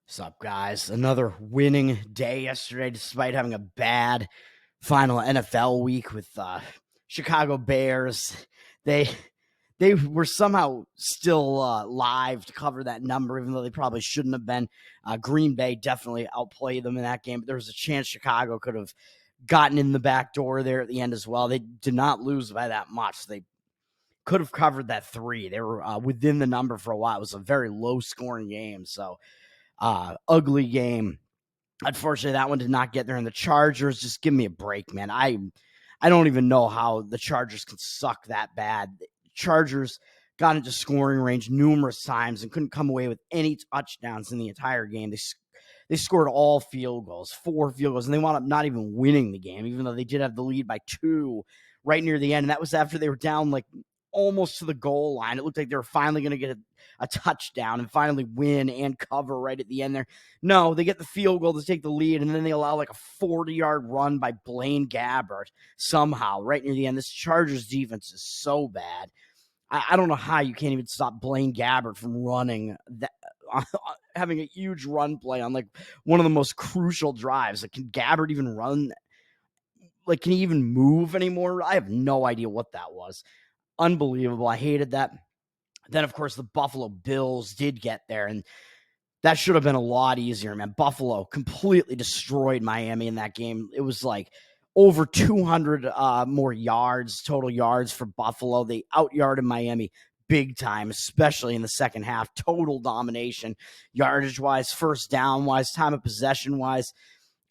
What's up, guys? Another winning day yesterday, despite having a bad final NFL week with Chicago Bears. They they were somehow still live to cover that number, even though they probably shouldn't have been. Green Bay definitely outplayed them in that game, but there was a chance Chicago could have gotten in the back door there at the end as well. They did not lose by that much. They could have covered that three. They were within the number for a while. It was a very low-scoring game, so ugly game. Unfortunately, that one did not get there. And the Chargers, just give me a break, man. I don't even know how the Chargers can suck that bad. The Chargers got into scoring range numerous times and couldn't come away with any touchdowns in the entire game. They scored all field goals, 4 field goals, and they wound up not even winning the game, even though they did have the lead by 2 right near the end. And that was after they were down like almost to the goal line. It looked like they were finally going to get a touchdown and finally win and cover right at the end there. No, they get the field goal to take the lead, and then they allow like a 40-yard run by Blaine Gabbert somehow right near the end. This Chargers defense is so bad. I don't know how you can't even stop Blaine Gabbert from running that, having a huge run play on like one of the most crucial drives. Like, can Gabbert even run? Like, can he even move anymore? I have no idea what that was. Unbelievable. I hated that. Then, of course, the Buffalo Bills did get there, and that should have been a lot easier, man. Buffalo completely destroyed Miami in that game. It was like over 200 more yards, total yards for Buffalo. They out-yarded Miami big time, especially in the second half. Total domination, yardage-wise, first down-wise, time of possession-wise.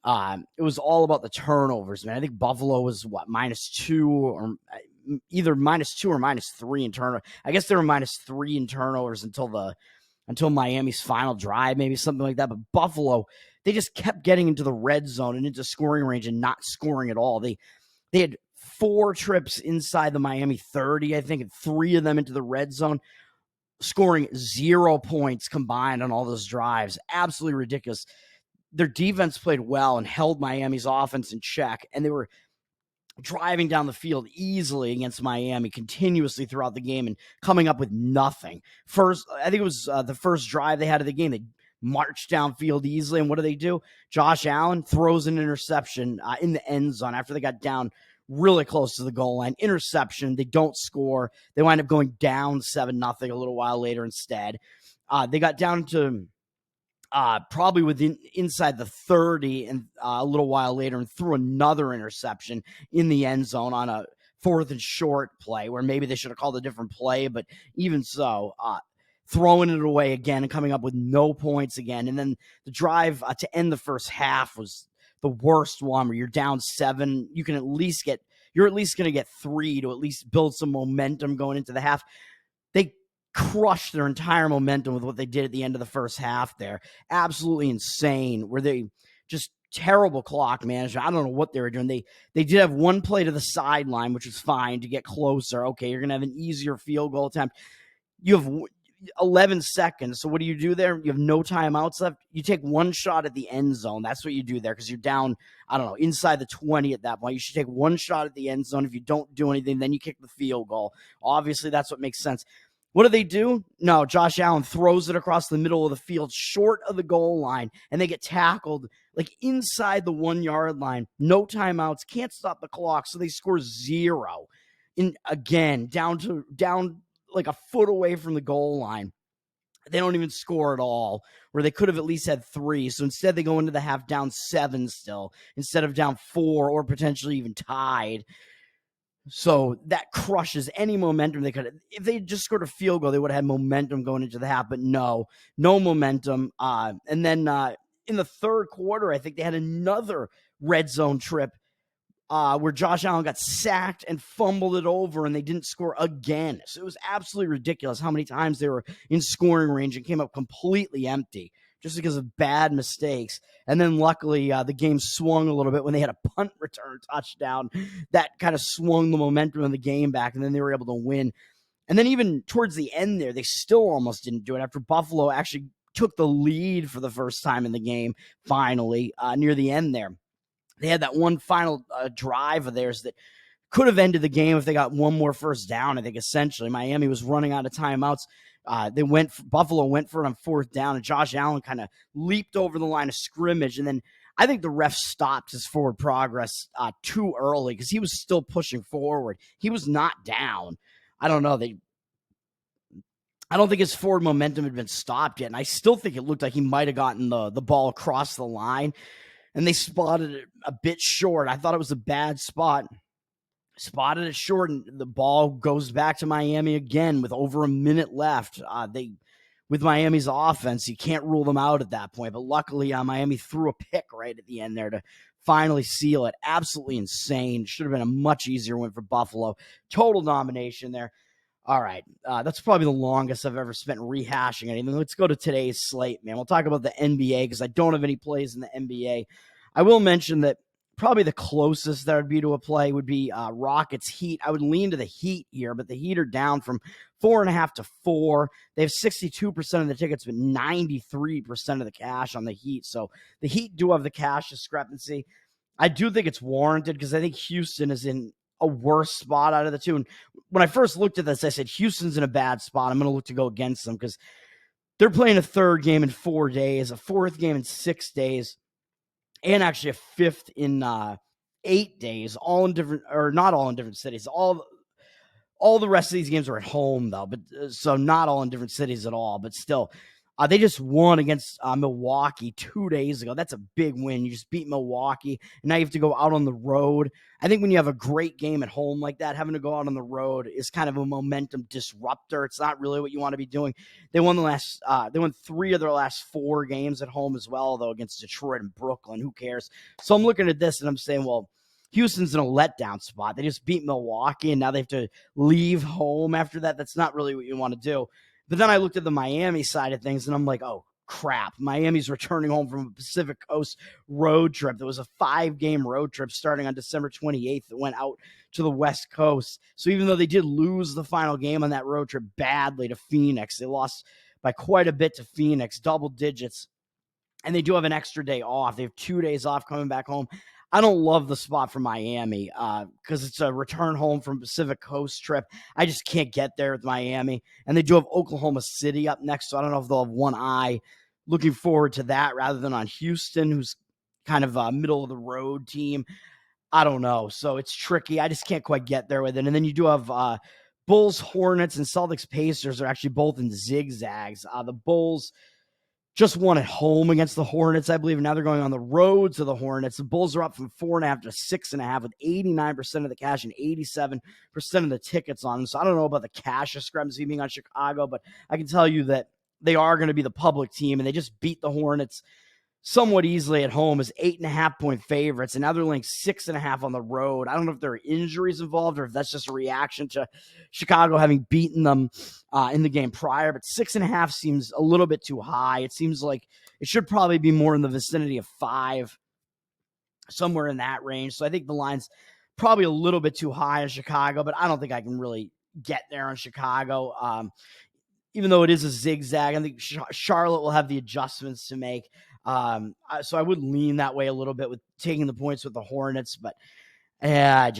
It was all about the turnovers, man. I think Buffalo was, -2 or either -2 or -3 in turnover. I guess they were -3 in turnovers until Miami's final drive, maybe something like that. But Buffalo, they just kept getting into the red zone and into scoring range and not scoring at all. They had 4 trips inside the Miami 30, I think, and 3 of them into the red zone, scoring 0 points combined on all those drives. Absolutely ridiculous. Their defense played well and held Miami's offense in check, and they were driving down the field easily against Miami continuously throughout the game and coming up with nothing. I think it was the first drive they had of the game. They marched downfield easily, and what do? Josh Allen throws an interception in the end zone after they got down really close to the goal line. Interception. They don't score. They wind up going down 7-0 a little while later instead. They got down to probably inside the 30 and a little while later and threw another interception in the end zone on a 4th and short play where maybe they should have called a different play, but even so, throwing it away again and coming up with no points again. And then the drive to end the first half was the worst one where you're down 7. You're at least going to get 3 to at least build some momentum going into the half. They crushed their entire momentum with what they did at the end of the first half there. Absolutely insane. Where they just terrible clock management. I don't know what they were doing. They did have one play to the sideline, which was fine to get closer. Okay, you're going to have an easier field goal attempt. You have 11 seconds. So what do you do there? You have no timeouts left. You take one shot at the end zone. That's what you do there because you're down, I don't know, inside the 20 at that point. You should take one shot at the end zone. If you don't do anything, then you kick the field goal. Obviously, that's what makes sense. What do? No, Josh Allen throws it across the middle of the field, short of the goal line, and they get tackled like inside the 1-yard line. No timeouts, can't stop the clock, so they score 0. Down like a foot away from the goal line. They don't even score at all, where they could have at least had 3. So instead, they go into the half down 7 still, instead of down 4 or potentially even tied. So that crushes any momentum they could. If they just scored a field goal, they would have had momentum going into the half, but no momentum. And then in the third quarter, I think they had another red zone trip where Josh Allen got sacked and fumbled it over, and they didn't score again. So it was absolutely ridiculous how many times they were in scoring range and came up completely empty just because of bad mistakes. And then luckily the game swung a little bit when they had a punt return touchdown that kind of swung the momentum of the game back, and then they were able to win. And then even towards the end there, they still almost didn't do it after Buffalo actually took the lead for the first time in the game, finally, near the end there. They had that one final drive of theirs that could have ended the game if they got one more first down. I think essentially Miami was running out of timeouts. Buffalo went for it on fourth down, and Josh Allen kind of leaped over the line of scrimmage, and then I think the ref stopped his forward progress too early because he was still pushing forward. He was not down. I don't know. I don't think his forward momentum had been stopped yet, and I still think it looked like he might have gotten the ball across the line, and they spotted it a bit short. I thought it was a bad spot. Spotted it short, and the ball goes back to Miami again with over a minute left. With Miami's offense, you can't rule them out at that point. But luckily, Miami threw a pick right at the end there to finally seal it. Absolutely insane. Should have been a much easier win for Buffalo. Total domination there. All right, that's probably the longest I've ever spent rehashing anything. Let's go to today's slate, man. We'll talk about the NBA because I don't have any plays in the NBA. I will mention that probably the closest that would be to a play would be Rockets Heat. I would lean to the Heat here, but the Heat are down from 4.5 to 4. They have 62% of the tickets, but 93% of the cash on the Heat. So the Heat do have the cash discrepancy. I do think it's warranted because I think Houston is in a worse spot out of the two. And when I first looked at this, I said, Houston's in a bad spot. I'm going to look to go against them because they're playing a third game in 4 days, a fourth game in 6 days, and actually a fifth in 8 days, all in different, or not all in different cities. All the rest of these games are at home, though, but so not all in different cities at all, but still. They just won against Milwaukee 2 days ago. That's a big win. You just beat Milwaukee, and now you have to go out on the road. I think when you have a great game at home like that, having to go out on the road is kind of a momentum disruptor. It's not really what you want to be doing. They won 3 of their last 4 games at home as well, though, against Detroit and Brooklyn. Who cares? So I'm looking at this, and I'm saying, well, Houston's in a letdown spot. They just beat Milwaukee, and now they have to leave home after that. That's not really what you want to do. But then I looked at the Miami side of things, and I'm like, oh, crap. Miami's returning home from a Pacific Coast road trip. There was a 5-game road trip starting on December 28th that went out to the West Coast. So even though they did lose the final game on that road trip badly to Phoenix, they lost by quite a bit to Phoenix, double digits. And they do have an extra day off. They have 2 days off coming back home. I don't love the spot for Miami because it's a return home from Pacific Coast trip. I just can't get there with Miami. And they do have Oklahoma City up next, so I don't know if they'll have one eye. Looking forward to that rather than on Houston, who's kind of a middle-of-the-road team. I don't know. So it's tricky. I just can't quite get there with it. And then you do have Bulls, Hornets, and Celtics Pacers are actually both in zigzags. The Bulls just won at home against the Hornets, I believe. Now they're going on the road to the Hornets. The Bulls are up from 4.5 to 6.5 with 89% of the cash and 87% of the tickets on them. So I don't know about the cash discrepancy being on Chicago, but I can tell you that they are going to be the public team, and they just beat the Hornets somewhat easily at home as 8.5-point favorites, and now they're laying 6.5 on the road. I don't know if there are injuries involved or if that's just a reaction to Chicago having beaten them in the game prior, but 6.5 seems a little bit too high. It seems like it should probably be more in the vicinity of 5, somewhere in that range. So I think the line's probably a little bit too high in Chicago, but I don't think I can really get there on Chicago. Even though it is a zigzag, I think Charlotte will have the adjustments to make. So I would lean that way a little bit with taking the points with the Hornets, but I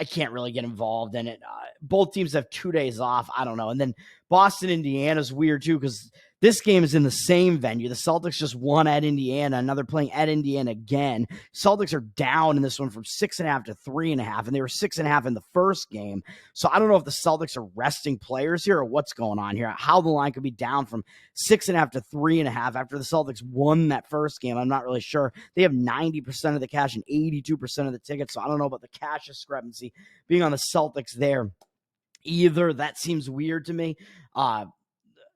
can't really get involved in it. Both teams have 2 days off. I don't know. And then Boston, Indiana is weird too because this game is in the same venue. The Celtics just won at Indiana, and now they're playing at Indiana again. Celtics are down in this one from 6.5 to 3.5, and they were 6.5 in the first game. So I don't know if the Celtics are resting players here or what's going on here. How the line could be down from 6.5 to 3.5 after the Celtics won that first game, I'm not really sure. They have 90% of the cash and 82% of the tickets, so I don't know about the cash discrepancy being on the Celtics there either. That seems weird to me.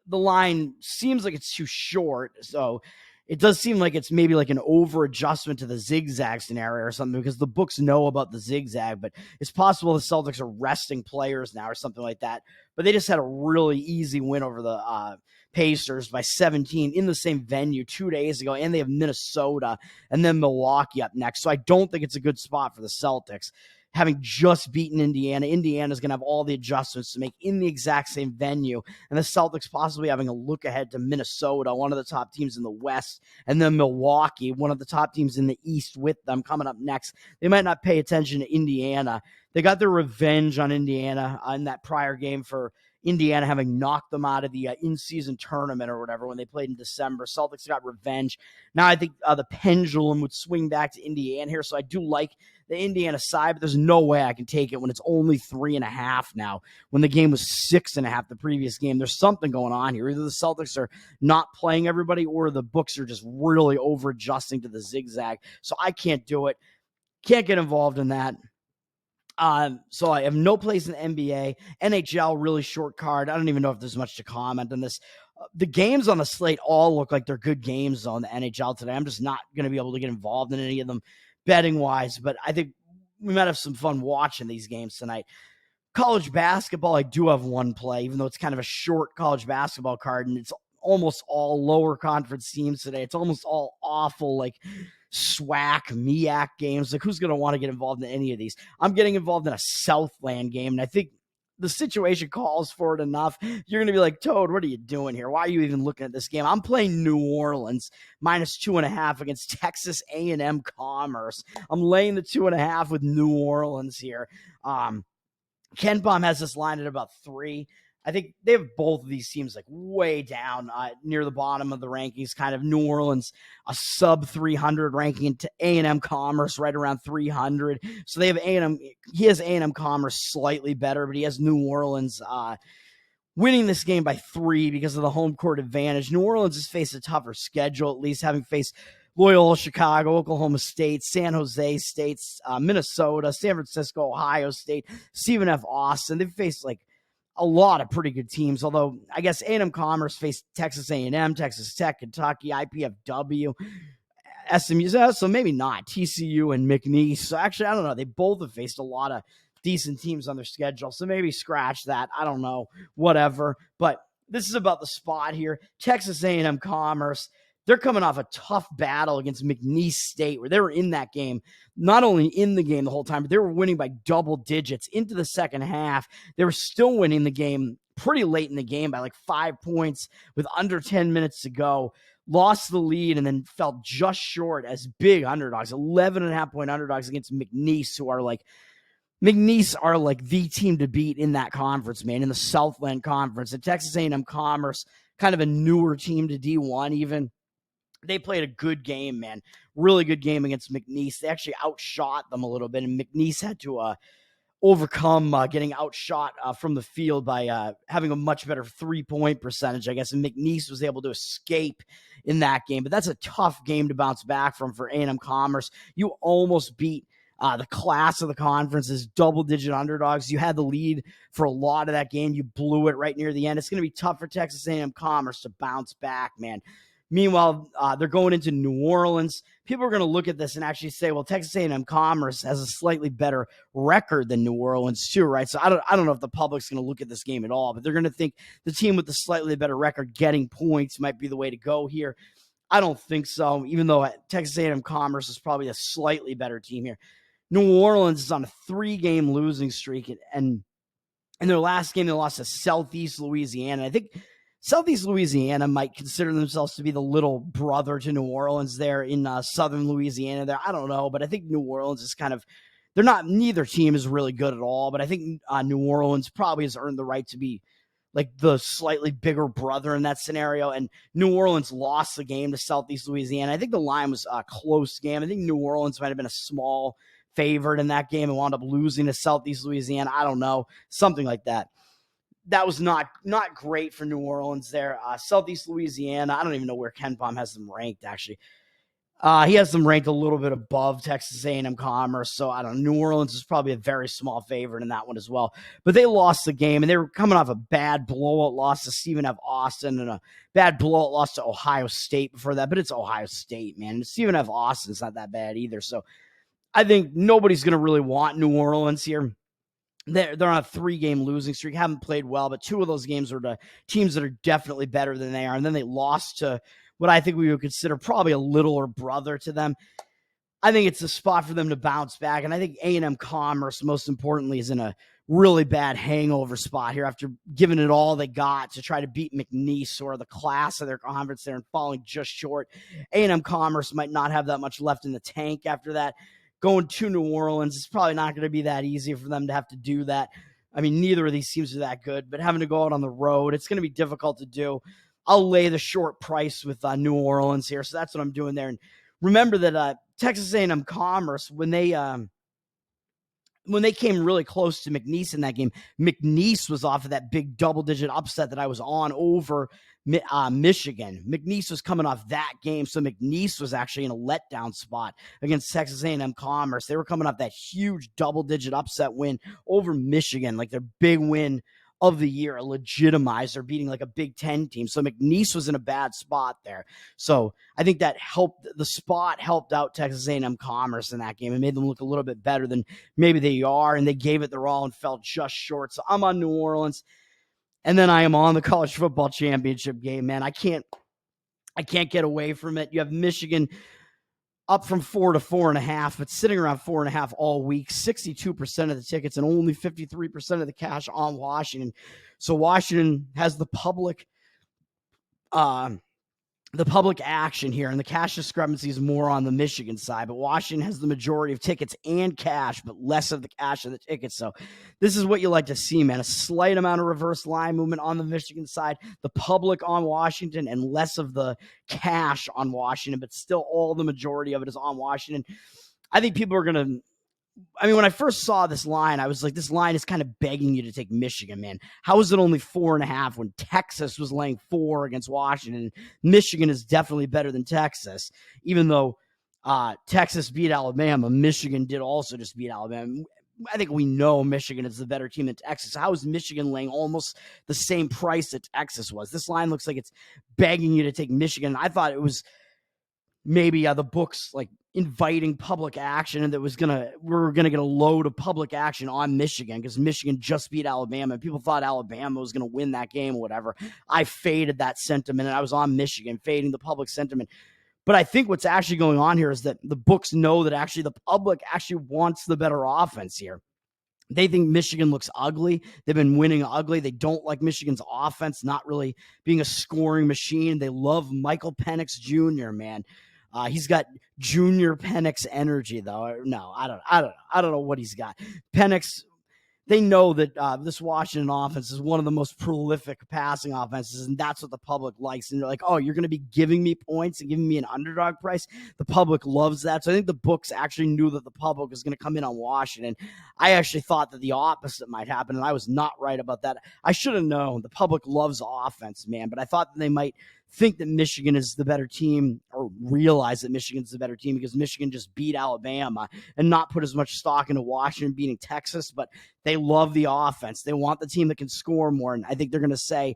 The line seems like it's too short, so it does seem like it's maybe like an over adjustment to the zigzag scenario or something because the books know about the zigzag, but it's possible the Celtics are resting players now or something like that. But they just had a really easy win over the Pacers by 17 in the same venue 2 days ago, and they have Minnesota and then Milwaukee up next. So I don't think it's a good spot for the Celtics. Having just beaten Indiana, Indiana's going to have all the adjustments to make in the exact same venue. And the Celtics possibly having a look ahead to Minnesota, one of the top teams in the West, and then Milwaukee, one of the top teams in the East with them coming up next. They might not pay attention to Indiana. They got their revenge on Indiana in that prior game for Indiana having knocked them out of the in-season tournament or whatever when they played in December. Celtics got revenge. Now I think the pendulum would swing back to Indiana here, so I do like the Indiana side, but there's no way I can take it when it's only 3.5 now, when the game was 6.5 the previous game. There's something going on here. Either the Celtics are not playing everybody or the books are just really over-adjusting to the zigzag. So I can't do it. Can't get involved in that. So I have no place in the NBA. NHL, really short card. I don't even know if there's much to comment on this. The games on the slate all look like they're good games on the NHL today. I'm just not going to be able to get involved in any of them betting-wise, but I think we might have some fun watching these games tonight. College basketball, I do have one play, even though it's kind of a short college basketball card, and it's almost all lower conference teams today. It's almost all awful, like SWAC, MEAC games. Like, who's going to want to get involved in any of these? I'm getting involved in a Southland game, and I think the situation calls for it enough. You're going to be like, Toad, what are you doing here? Why are you even looking at this game? I'm playing New Orleans -2.5 against Texas A&M Commerce. I'm laying the 2.5 with New Orleans here. Ken Palm has this line at about 3. I think they have both of these teams like way down near the bottom of the rankings. Kind of New Orleans, a sub 300 ranking, into A&M Commerce right around 300. So they have A&M. He has A&M Commerce slightly better, but he has New Orleans winning this game by 3 because of the home court advantage. New Orleans has faced a tougher schedule, at least having faced Loyola Chicago, Oklahoma State, San Jose State, Minnesota, San Francisco, Ohio State, Stephen F. Austin. They've faced like a lot of pretty good teams, although I guess A&M Commerce faced Texas A&M, Texas Tech, Kentucky, IPFW, SMU, so maybe not, TCU and McNeese. So actually, I don't know. They both have faced a lot of decent teams on their schedule, so maybe scratch that. I don't know, whatever. But this is about the spot here. Texas A&M Commerce, they're coming off a tough battle against McNeese State, where they were in that game, not only in the game the whole time, but they were winning by double digits into the second half. They were still winning the game pretty late in the game by like 5 points with under 10 minutes to go. Lost the lead and then fell just short as big underdogs, 11.5-point underdogs against McNeese, who are like, McNeese are like the team to beat in that conference, man, in the Southland Conference. And Texas A&M Commerce, kind of a newer team to D1 even. They played a good game, man. Really good game against McNeese. They actually outshot them a little bit, and McNeese had to overcome getting outshot from the field by having a much better three-point percentage, I guess, and McNeese was able to escape in that game. But that's a tough game to bounce back from for A&M Commerce. You almost beat the class of the conference is double-digit underdogs. You had the lead for a lot of that game. You blew it right near the end. It's going to be tough for Texas A&M Commerce to bounce back, man. Meanwhile, they're going into New Orleans. People are going to look at this and actually say, well, Texas A&M Commerce has a slightly better record than New Orleans too, right? So I don't know if the public's going to look at this game at all, but they're going to think the team with the slightly better record getting points might be the way to go here. I don't think so, even though Texas A&M Commerce is probably a slightly better team here. New Orleans is on a 3-game losing streak, and in their last game, they lost to Southeast Louisiana. I think Southeast Louisiana might consider themselves to be the little brother to New Orleans there in southern Louisiana there. I don't know, but I think New Orleans is kind of, neither team is really good at all, but I think New Orleans probably has earned the right to be like the slightly bigger brother in that scenario. And New Orleans lost the game to Southeast Louisiana. I think the line was a close game. I think New Orleans might have been a small favorite in that game and wound up losing to Southeast Louisiana. I don't know, something like that. That was not great for New Orleans there. Southeast Louisiana, I don't even know where Ken Palm has them ranked, actually. He has them ranked a little bit above Texas A&M Commerce, so I don't know. New Orleans is probably a very small favorite in that one as well. But they lost the game, and they were coming off a bad blowout loss to Stephen F. Austin and a bad blowout loss to Ohio State before that. But it's Ohio State, man. And Stephen F. Austin's not that bad either. So I think nobody's going to really want New Orleans here. They're on a 3-game losing streak, haven't played well, but 2 of those games are to teams that are definitely better than they are. And then they lost to what I think we would consider probably a littler brother to them. I think it's a spot for them to bounce back. And I think A&M Commerce, most importantly, is in a really bad hangover spot here after giving it all they got to try to beat McNeese or the class of their conference there and falling just short. A&M Commerce might not have that much left in the tank after that. Going to New Orleans, it's probably not going to be that easy for them to have to do that. I mean, neither of these teams are that good, but having to go out on the road, it's going to be difficult to do. I'll lay the short price with New Orleans here, so that's what I'm doing there. And remember that Texas A&M Commerce, when they came really close to McNeese in that game, McNeese was off of that big double-digit upset that I was on over Michigan. McNeese was coming off that game, so McNeese was actually in a letdown spot against Texas A&M Commerce. They were coming off that huge double-digit upset win over Michigan, like their big win of the year, a legitimizer, beating like a Big Ten team. So McNeese was in a bad spot there. So I think that helped. The spot helped out Texas A&M Commerce in that game and made them look a little bit better than maybe they are, and they gave it their all and fell just short. So I'm on New Orleans, and then I am on the college football championship game, man. I can't get away from it. You have Michigan up from 4 to 4.5, but sitting around 4.5 all week, 62% of the tickets and only 53% of the cash on Washington. So Washington has the public action here, and the cash discrepancy is more on the Michigan side, but Washington has the majority of tickets and cash, but less of the cash and the tickets. So this is what you like to see, man. A slight amount of reverse line movement on the Michigan side, the public on Washington, and less of the cash on Washington, but still all the majority of it is on Washington. I think people are going to, when I first saw this line, I was like, this line is kind of begging you to take Michigan, man. How is it only 4.5 when Texas was laying 4 against Washington? Michigan is definitely better than Texas, even though Texas beat Alabama. Michigan did also just beat Alabama. I think we know Michigan is the better team than Texas. How is Michigan laying almost the same price that Texas was? This line looks like it's begging you to take Michigan. I thought it was maybe the books like inviting public action, and we're gonna get a load of public action on Michigan because Michigan just beat Alabama and people thought Alabama was gonna win that game or whatever. I faded that sentiment and I was on Michigan, fading the public sentiment. But I think what's actually going on here is that the books know that actually the public actually wants the better offense here. They think Michigan looks ugly. They've been winning ugly. They don't like Michigan's offense not really being a scoring machine. They love Michael Penix Jr., man. He's got Junior Penix energy, though. No, I don't know what he's got. Penix, they know that this Washington offense is one of the most prolific passing offenses, and that's what the public likes. And they're like, oh, you're going to be giving me points and giving me an underdog price? The public loves that. So I think the books actually knew that the public was going to come in on Washington. I actually thought that the opposite might happen, and I was not right about that. I should have known. The public loves offense, man, but I thought that they might think that Michigan is the better team or realize that Michigan's the better team because Michigan just beat Alabama and not put as much stock into Washington beating Texas, but they love the offense. They want the team that can score more, and I think they're going to say,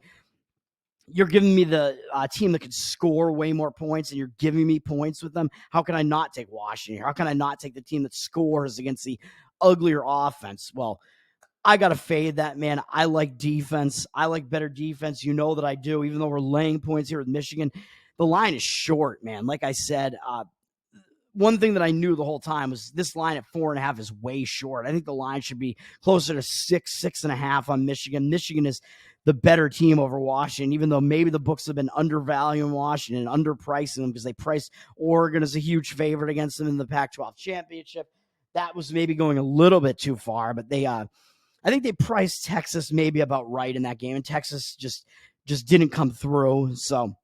you're giving me the team that can score way more points and you're giving me points with them. How can I not take Washington? How can I not take the team that scores against the uglier offense? Well, I got to fade that, man. I like defense. I like better defense. You know that I do, even though we're laying points here with Michigan. The line is short, man. Like I said, one thing that I knew the whole time was this line at 4.5 is way short. I think the line should be closer to 6.5 on Michigan. Michigan is the better team over Washington, even though maybe the books have been undervaluing Washington and underpricing them because they priced Oregon as a huge favorite against them in the Pac-12 championship. That was maybe going a little bit too far, but I think they priced Texas maybe about right in that game, and Texas just didn't come through. So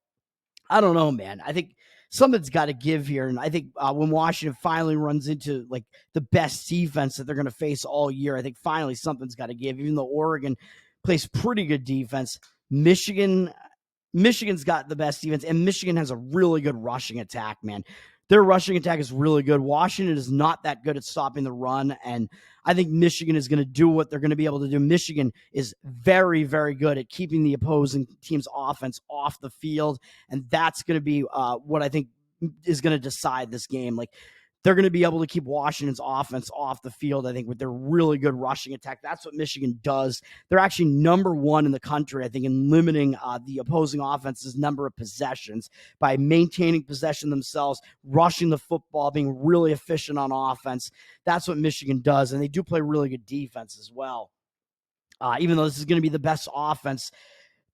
I don't know, man. I think something's got to give here, and I think when Washington finally runs into like the best defense that they're going to face all year, I think finally something's got to give. Even though Oregon plays pretty good defense, Michigan's got the best defense, and Michigan has a really good rushing attack, man. Their rushing attack is really good. Washington is not that good at stopping the run, and I think Michigan is going to do what they're going to be able to do. Michigan is very, very good at keeping the opposing team's offense off the field, and that's going to be what I think is going to decide this game. Like, they're going to be able to keep Washington's offense off the field, I think, with their really good rushing attack. That's what Michigan does. They're actually number one in the country, I think, in limiting the opposing offense's number of possessions by maintaining possession themselves, rushing the football, being really efficient on offense. That's what Michigan does, and they do play really good defense as well. Even though this is going to be the best offense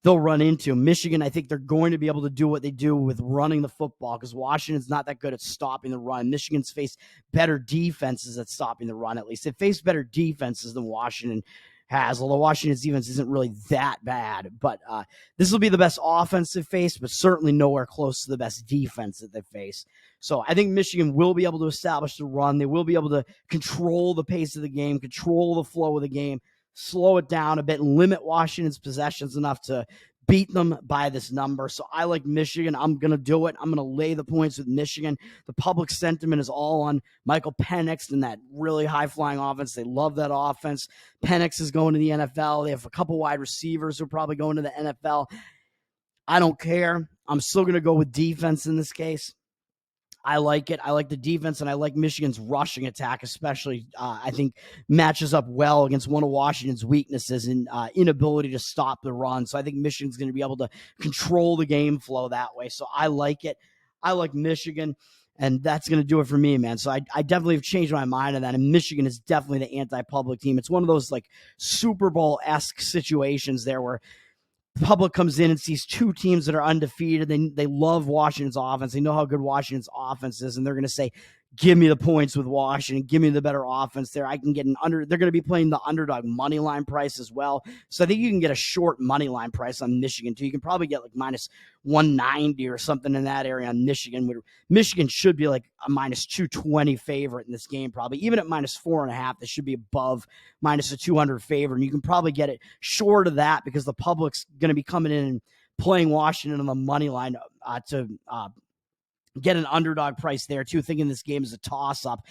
they'll run into. Michigan, I think they're going to be able to do what they do with running the football because Washington's not that good at stopping the run. Michigan's faced better defenses at stopping the run, at least. They faced better defenses than Washington. has, although Washington's defense isn't really that bad. But this will be the best offense they face, but certainly nowhere close to the best defense that they face. So I think Michigan will be able to establish the run. They will be able to control the pace of the game, control the flow of the game, slow it down a bit, and limit Washington's possessions enough to beat them by this number. So I like Michigan. I'm going to do it. I'm going to lay the points with Michigan. The public sentiment is all on Michael Penix and that really high-flying offense. They love that offense. Penix is going to the NFL. They have a couple wide receivers who are probably going to the NFL. I don't care. I'm still going to go with defense in this case. I like it. I like the defense, and I like Michigan's rushing attack, especially. I think matches up well against one of Washington's weaknesses in inability to stop the run. So I think Michigan's going to be able to control the game flow that way. So I like it. I like Michigan, and that's going to do it for me, man. So I definitely have changed my mind on that, and Michigan is definitely the anti-public team. It's one of those like Super Bowl-esque situations there where the public comes in and sees two teams that are undefeated. They love Washington's offense. They know how good Washington's offense is, and they're going to say, give me the points with Washington. Give me the better offense there. I can get an under. They're going to be playing the underdog money line price as well. So I think you can get a short money line price on Michigan too. You can probably get like minus 190 or something in that area on Michigan. Michigan should be like a minus 220 favorite in this game, probably. Even at minus 4.5, they should be above minus a 200 favorite. And you can probably get it short of that because the public's going to be coming in and playing Washington on the money line to get an underdog price there too, thinking this game is a toss-up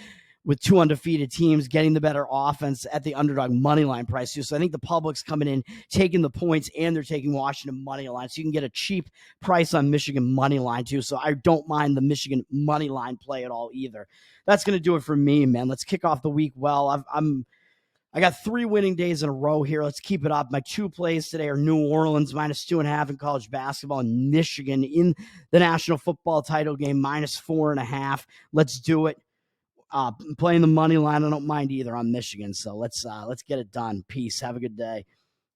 with two undefeated teams getting the better offense at the underdog money line price too. So I think the public's coming in, taking the points, and they're taking Washington money line. So you can get a cheap price on Michigan money line too. So I don't mind the Michigan money line play at all either. That's going to do it for me, man. Let's kick off the week well. I got 3 winning days in a row here. Let's keep it up. My 2 plays today are New Orleans minus 2.5 in college basketball, and Michigan in the national football title game minus 4.5. Let's do it. Playing the money line, I don't mind either on Michigan. So let's get it done. Peace. Have a good day.